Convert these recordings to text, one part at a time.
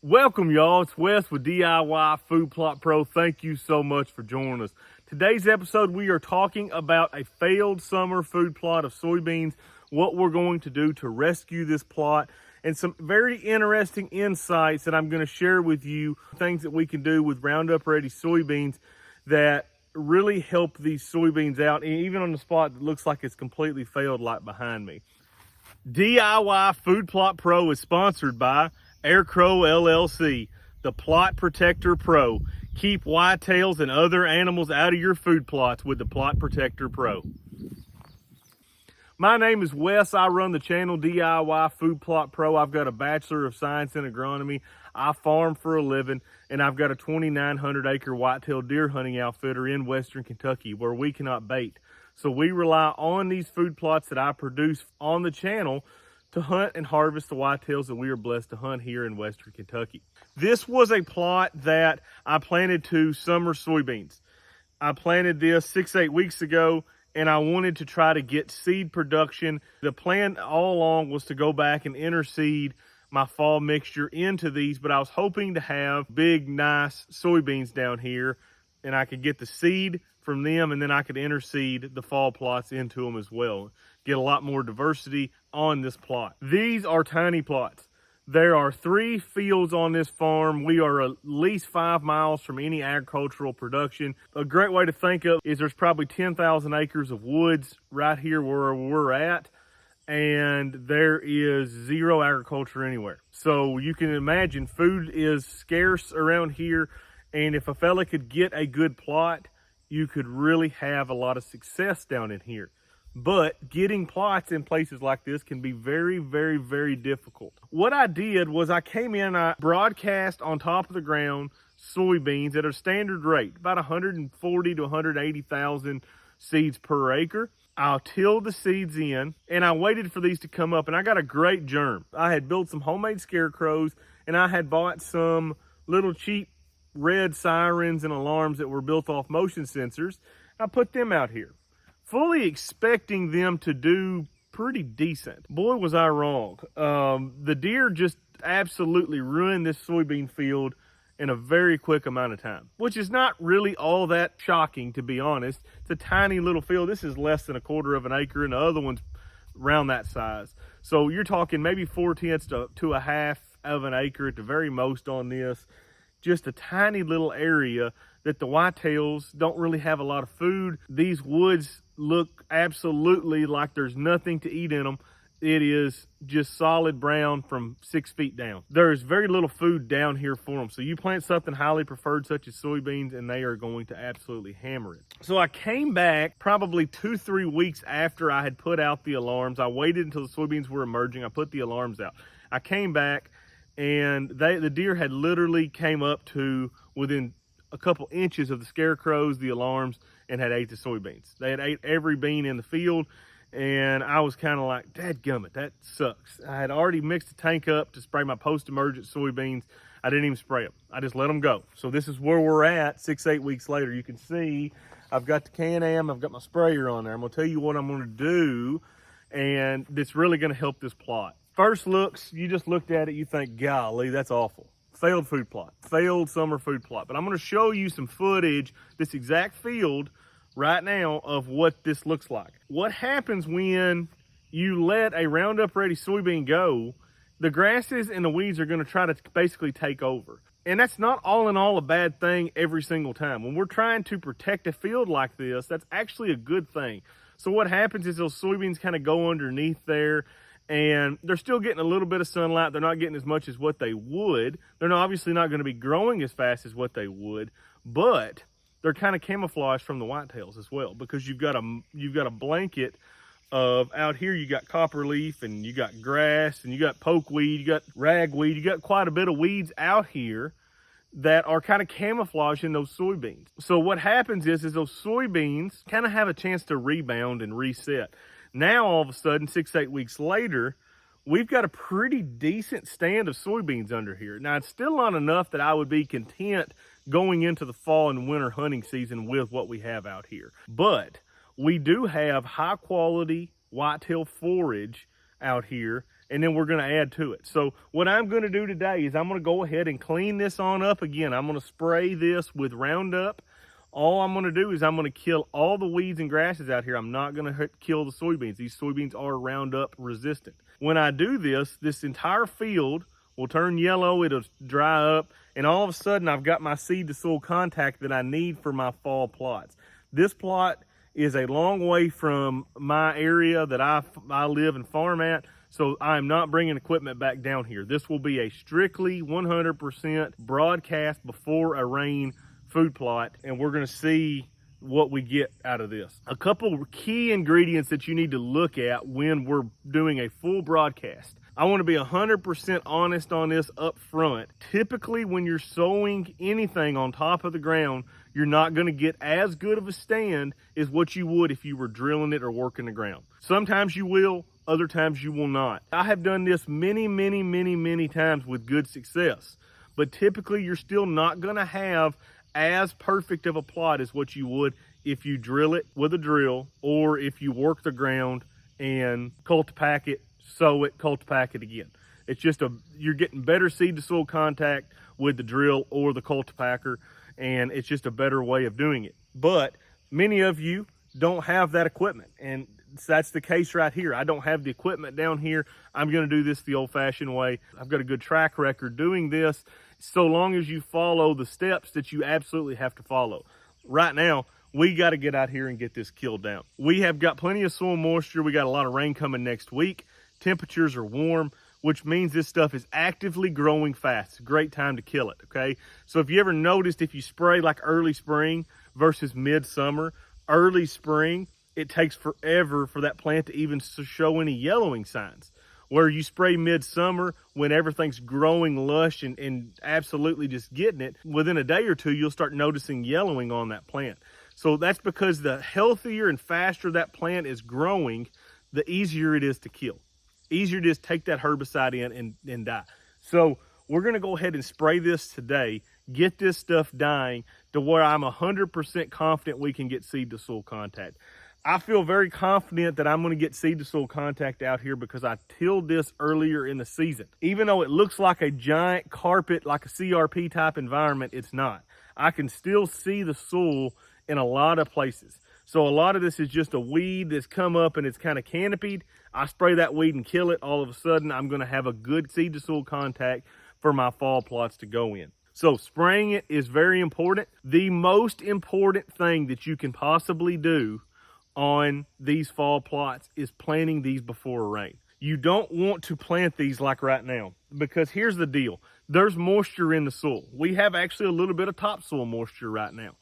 Welcome, y'all. It's Wes with DIY Food Plot Pro. Thank you so much for joining us. Today's episode, we are talking about a failed summer food plot of soybeans, what we're going to do to rescue this plot, and some very interesting insights that I'm going to share with you, things that we can do with Roundup Ready soybeans that really help these soybeans out, even on the spot that looks like it's completely failed, like behind me. DIY Food Plot Pro is sponsored by Aircrow LLC, the Plot Protector Pro. Keep whitetails and other animals out of your food plots with the Plot Protector Pro. My name is Wes. I run the channel DIY Food Plot Pro. I've got a Bachelor of Science in Agronomy. I farm for a living, and I've got a 2,900 acre whitetail deer hunting outfitter in Western Kentucky where we cannot bait. So we rely on these food plots that I produce on the channel to hunt and harvest the whitetails that we are blessed to hunt here in Western Kentucky. This was a plot that I planted to summer soybeans. I planted this 6-8 weeks ago, and I wanted to try to get seed production. The plan all along was to go back and interseed my fall mixture into these, but I was hoping to have big, nice soybeans down here, and I could get the seed from them, and then I could interseed the fall plots into them as well. Get a lot more diversity on this plot. These are tiny plots. There are 3 fields on this farm. We are at least 5 miles from any agricultural production. A great way to think of is there's probably 10,000 acres of woods right here where we're at, and there is 0 agriculture anywhere. So you can imagine food is scarce around here, and if a fella could get a good plot, you could really have a lot of success down in here. But getting plots in places like this can be very, very, very difficult. What I did was I came in and I broadcast on top of the ground soybeans at a standard rate, about 140 to 180,000 seeds per acre. I'll till the seeds in, and I waited for these to come up, and I got a great germ. I had built some homemade scarecrows, and I had bought some little cheap red sirens and alarms that were built off motion sensors. I put them out here, fully expecting them to do pretty decent. Boy, was I wrong. The deer just absolutely ruined this soybean field in a very quick amount of time, which is not really all that shocking, to be honest. It's a tiny little field. This is less than 1/4 of an acre, and the other one's around that size. So you're talking maybe 4/10 to a half of an acre at the very most on this. Just a tiny little area that the whitetails don't really have a lot of food. These woods look absolutely like there's nothing to eat in them. It is just solid brown from 6 feet down. There's very little food down here for them. So you plant something highly preferred such as soybeans, and they are going to absolutely hammer it. So I came back probably 2-3 weeks after I had put out the alarms. I waited until the soybeans were emerging. I put the alarms out. I came back, and the deer had literally came up to within a couple inches of the scarecrows, the alarms, and had ate the soybeans. They had ate every bean in the field, and I was kind of like, dadgummit, that sucks. I had already mixed the tank up to spray my post-emergent soybeans. I didn't even spray them. I just let them go. So this is where we're at 6-8 weeks later. You can see I've got the Can-Am, I've got my sprayer on there. I'm gonna tell you what I'm gonna do, and it's really gonna help this plot. First looks, you just looked at it, you think, golly, that's awful. Failed food plot, failed summer food plot. But I'm gonna show you some footage, this exact field right now, of what this looks like. What happens when you let a Roundup Ready soybean go, the grasses and the weeds are gonna try to basically take over. And that's not all in all a bad thing every single time. When we're trying to protect a field like this, that's actually a good thing. So what happens is those soybeans kind of go underneath there, and they're still getting a little bit of sunlight. They're not getting as much as what they would. They're obviously not going to be growing as fast as what they would, but they're kind of camouflaged from the whitetails as well, because you've got a blanket of, out here you got copperleaf, and you got grass, and you got pokeweed, you got ragweed, you got quite a bit of weeds out here that are kind of camouflaging those soybeans. So what happens is those soybeans kind of have a chance to rebound and reset. Now, all of a sudden, 6-8 weeks later, we've got a pretty decent stand of soybeans under here. Now, it's still not enough that I would be content going into the fall and winter hunting season with what we have out here. But we do have high quality whitetail forage out here and then we're going to add to it. So what I'm going to do today is I'm going to go ahead and clean this on up again. I'm going to spray this with Roundup. All I'm going to do is I'm going to kill all the weeds and grasses out here. I'm not going to kill the soybeans. These soybeans are Roundup resistant. When I do this, this entire field will turn yellow, it'll dry up, and all of a sudden I've got my seed to soil contact that I need for my fall plots. This plot is a long way from my area that I live and farm at, so I'm not bringing equipment back down here. This will be a strictly 100% broadcast before a rain food plot, and we're going to see what we get out of this. A couple key ingredients that you need to look at when we're doing a full broadcast. I want to be 100% honest on this up front. Typically, when you're sowing anything on top of the ground, you're not going to get as good of a stand as what you would if you were drilling it or working the ground. Sometimes you will, other times you will not. I have done this many times with good success, but typically you're still not going to have as perfect of a plot as what you would if you drill it with a drill, or if you work the ground and cultipack it, sow it, cultipack it again. It's just you're getting better seed to soil contact with the drill or the cultipacker, and it's just a better way of doing it. But many of you don't have that equipment, and that's the case right here. I don't have the equipment down here. I'm going to do this the old-fashioned way. I've got a good track record doing this, so long as you follow the steps that you absolutely have to follow. Right now, we got to get out here and get this killed down. We have got plenty of soil moisture. We got a lot of rain coming next week. Temperatures are warm, which means this stuff is actively growing fast. It's a great time to kill it, okay? So if you ever noticed, if you spray like early spring versus midsummer, early spring, it takes forever for that plant to even show any yellowing signs. Where you spray midsummer, when everything's growing lush and absolutely just getting it, within a day or two, you'll start noticing yellowing on that plant. So that's because the healthier and faster that plant is growing, the easier it is to kill. Easier to just take that herbicide in and die. So we're going to go ahead and spray this today, get this stuff dying to where I'm 100% confident we can get seed to soil contact. I feel very confident that I'm going to get seed to soil contact out here because I tilled this earlier in the season. Even though it looks like a giant carpet, like a CRP type environment, it's not. I can still see the soil in a lot of places. So a lot of this is just a weed that's come up and it's kind of canopied. I spray that weed and kill it. All of a sudden, I'm going to have a good seed to soil contact for my fall plots to go in. So spraying it is very important. The most important thing that you can possibly do on these fall plots is planting these before rain. You don't want to plant these like right now, because here's the deal. There's moisture in the soil. We have actually a little bit of topsoil moisture right now.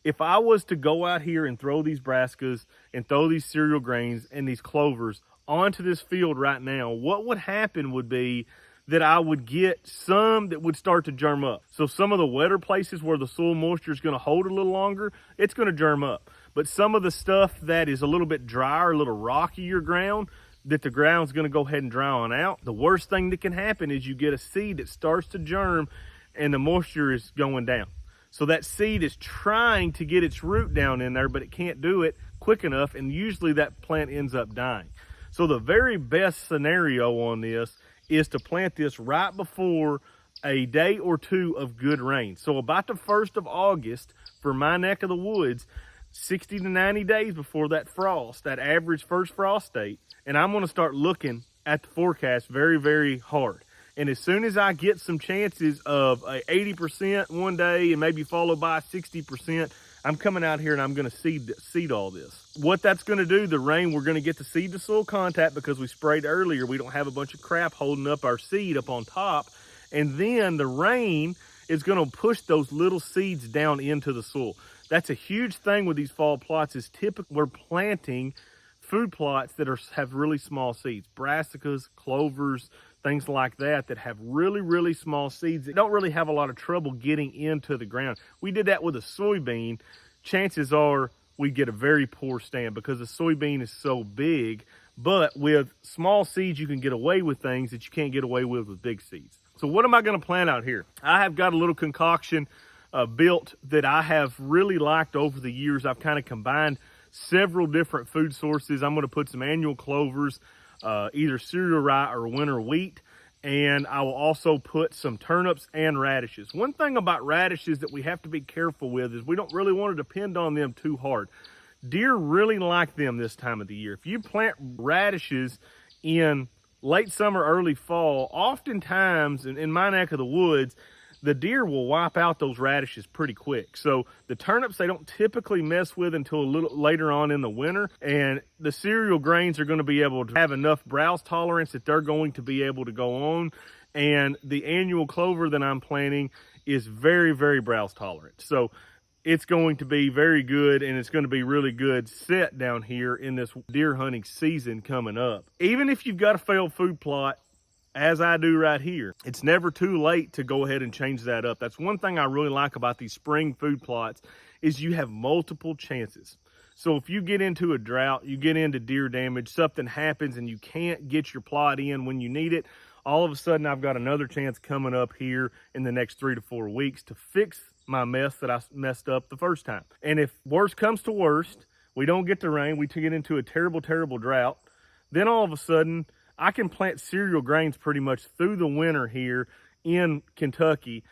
If I was to go out here and throw these brassicas and throw these cereal grains and these clovers onto this field right now, what would happen would be that I would get some that would start to germ up. So some of the wetter places where the soil moisture is going to hold a little longer, it's going to germ up. But some of the stuff that is a little bit drier, a little rockier ground, that the ground's going to go ahead and dry on out, the worst thing that can happen is you get a seed that starts to germ and the moisture is going down. So that seed is trying to get its root down in there, but it can't do it quick enough, and usually that plant ends up dying. So the very best scenario on this is to plant this right before a day or two of good rain. So about the 1st of August for my neck of the woods, 60 to 90 days before that frost, that average first frost date, and I'm going to start looking at the forecast very hard. And as soon as I get some chances of a 80% one day and maybe followed by 60%, I'm coming out here and I'm going to seed all this. What that's going to do, the rain, we're going to get the seed to soil contact because we sprayed earlier. We don't have a bunch of crap holding up our seed up on top. And then the rain is going to push those little seeds down into the soil. That's a huge thing with these fall plots, is typically we're planting food plots that have really small seeds. Brassicas, clovers, things like that have really small seeds that don't really have a lot of trouble getting into the ground. We did that with a soybean. Chances are we get a very poor stand because the soybean is so big, but with small seeds you can get away with things that you can't get away with big seeds. So what am I going to plant out here? I have got a little concoction built that I have really liked over the years. I've kind of combined several different food sources. I'm going to put some annual clovers, either cereal rye or winter wheat. And I will also put some turnips and radishes. One thing about radishes that we have to be careful with is we don't really want to depend on them too hard. Deer really like them this time of the year. If you plant radishes in late summer, early fall, oftentimes in my neck of the woods, the deer will wipe out those radishes pretty quick. So the turnips, they don't typically mess with until a little later on in the winter. And the cereal grains are going to be able to have enough browse tolerance that they're going to be able to go on. And the annual clover that I'm planting is very, very browse tolerant. So it's going to be very good, and it's going to be really good set down here in this deer hunting season coming up. Even if you've got a failed food plot, as I do right here, it's never too late to go ahead and change that up. That's one thing I really like about these spring food plots is you have multiple chances. So if you get into a drought, you get into deer damage, something happens and you can't get your plot in when you need it, all of a sudden I've got another chance coming up here in the next 3 to 4 weeks to fix my mess that I messed up the first time. And if worst comes to worst, we don't get the rain, we get into a terrible, terrible drought, then all of a sudden I can plant cereal grains pretty much through the winter here in Kentucky.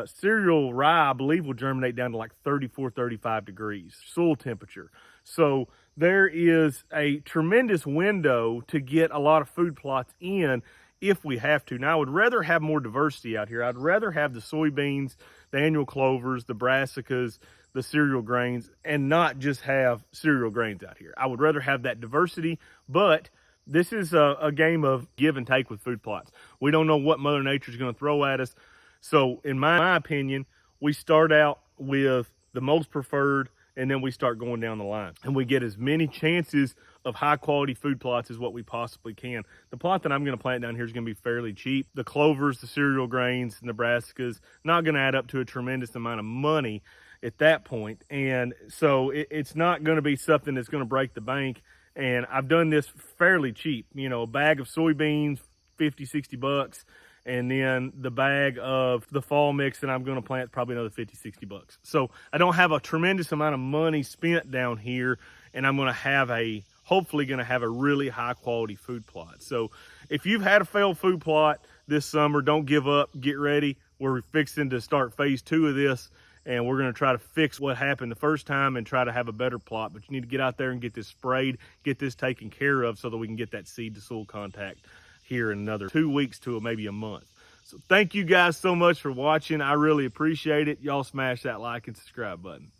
Cereal rye, I believe, will germinate down to like 34, 35 degrees soil temperature. So there is a tremendous window to get a lot of food plots in if we have to. Now, I would rather have more diversity out here. I'd rather have the soybeans, the annual clovers, the brassicas, the cereal grains, and not just have cereal grains out here. I would rather have that diversity, but this is a game of give and take with food plots. We don't know what Mother Nature is going to throw at us. So in my opinion, we start out with the most preferred, and then we start going down the line. And we get as many chances of high quality food plots as what we possibly can. The plot that I'm going to plant down here is going to be fairly cheap. The clovers, the cereal grains, and the brassicas, not going to add up to a tremendous amount of money at that point. And so it's not going to be something that's going to break the bank. And I've done this fairly cheap, you know, a bag of soybeans, 50, 60 bucks. And then the bag of the fall mix that I'm going to plant, probably another 50, 60 bucks. So I don't have a tremendous amount of money spent down here, and I'm going to have hopefully going to have a really high quality food plot. So if you've had a failed food plot this summer, don't give up, get ready. We're fixing to start phase 2 of this, and we're going to try to fix what happened the first time and try to have a better plot. But you need to get out there and get this sprayed, get this taken care of so that we can get that seed to soil contact here in another 2 weeks to maybe a month. So thank you guys so much for watching. I really appreciate it. Y'all smash that like and subscribe button.